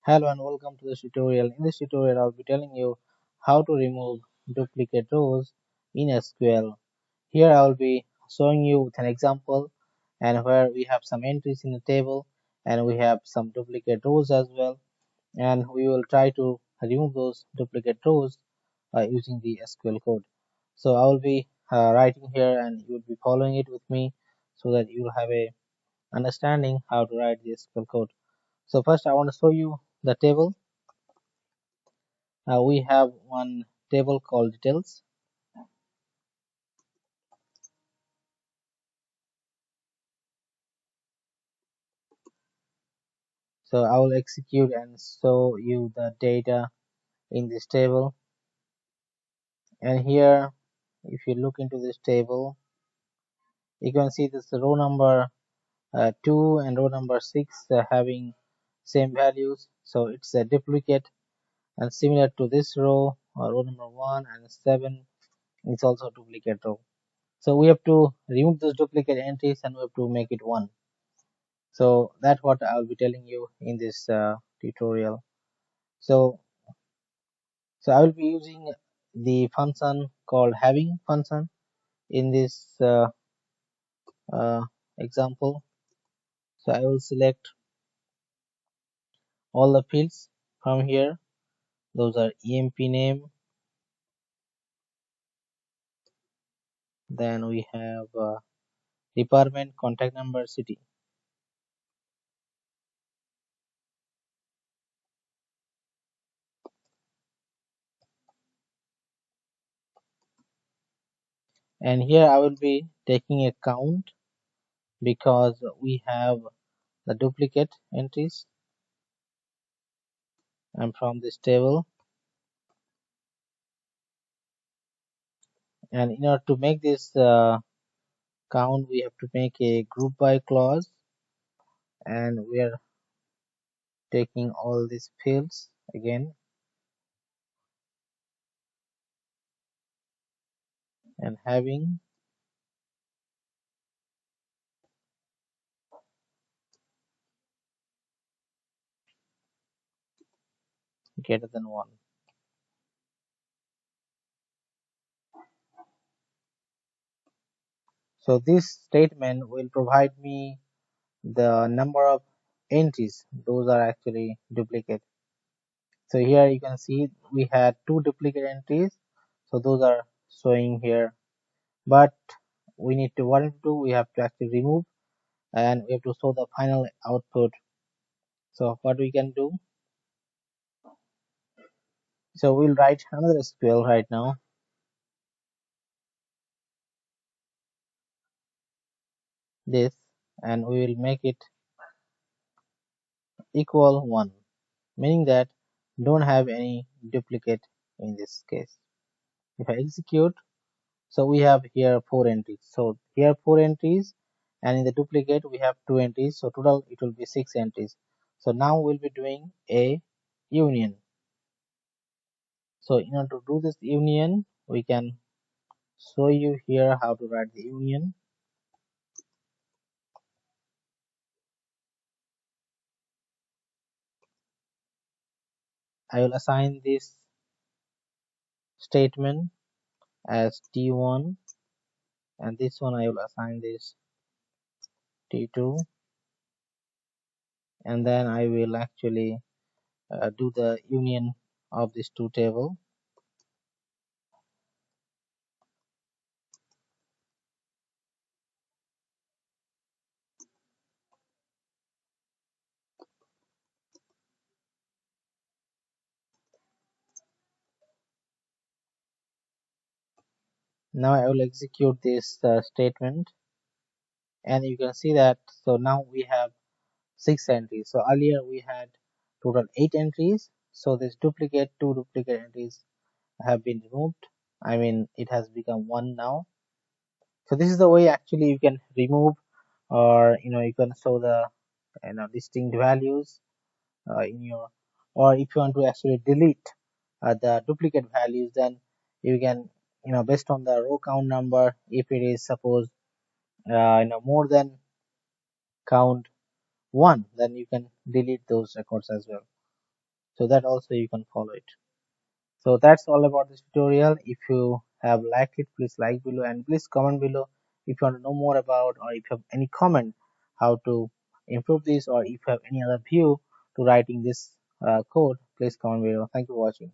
Hello and welcome to this tutorial. In this tutorial, I'll be telling you how to remove duplicate rows in SQL. Here I'll be showing you with an example and where we have some entries in the table and we have some duplicate rows as well, and we will try to remove those duplicate rows using the SQL code. So I will be writing here and you will be following it with me so that you will have a understanding how to write the SQL code. So first I want to show you the table. We have one table called details. So I will execute and show you the data in this table. And here, if you look into this table, you can see this row number 2 and row number 6 having same values. So it's a duplicate, and similar to this row number 1 and 7, it's also a duplicate row. So we have to remove those duplicate entries and we have to make it one. So that's what I'll be telling you in this tutorial. So I will be using the function called having function in this uh, example. So I will select all the fields from here. Those are EMP name, then we have department, contact number, city. And here I will be taking a count because we have the duplicate entries and from this table. And in order to make this count, we have to make a group by clause, and we are taking all these fields again and having greater than 1. So this statement will provide me the number of entries. Those are actually duplicate. So here you can see we had 2 duplicate entries, so those are showing here, but we need to, what to do, we have to actually remove and we have to show the final output. So what we can do, so we'll write another SQL right now, this, and we will make it equal 1, meaning that don't have any duplicate in this case. If I execute, so we have here 4 entries. So here 4 entries, and in the duplicate we have 2 entries. So total it will be 6 entries. So now we'll be doing a union. So in order to do this union, we can show you here how to write the union. I will assign this statement as T1, and this one I will assign this T2, and then I will actually do the union of these two tables. Now I will execute this statement, and you can see that, so now we have 6 entries. So earlier we had total 8 entries, so this duplicate, 2 duplicate entries have been removed. I mean, it has become 1 now. So this is the way actually you can remove, or you can show the distinct values in your, or if you want to actually delete the duplicate values, then you can, based on the row count number, if it is suppose more than count 1, then you can delete those records as well. so that also you can follow it. So that's all about this tutorial. If you have liked it, please like below and please comment below if you want to know more about, or if you have any comment how to improve this, or if you have any other view to writing this code, please comment below. Thank you for watching.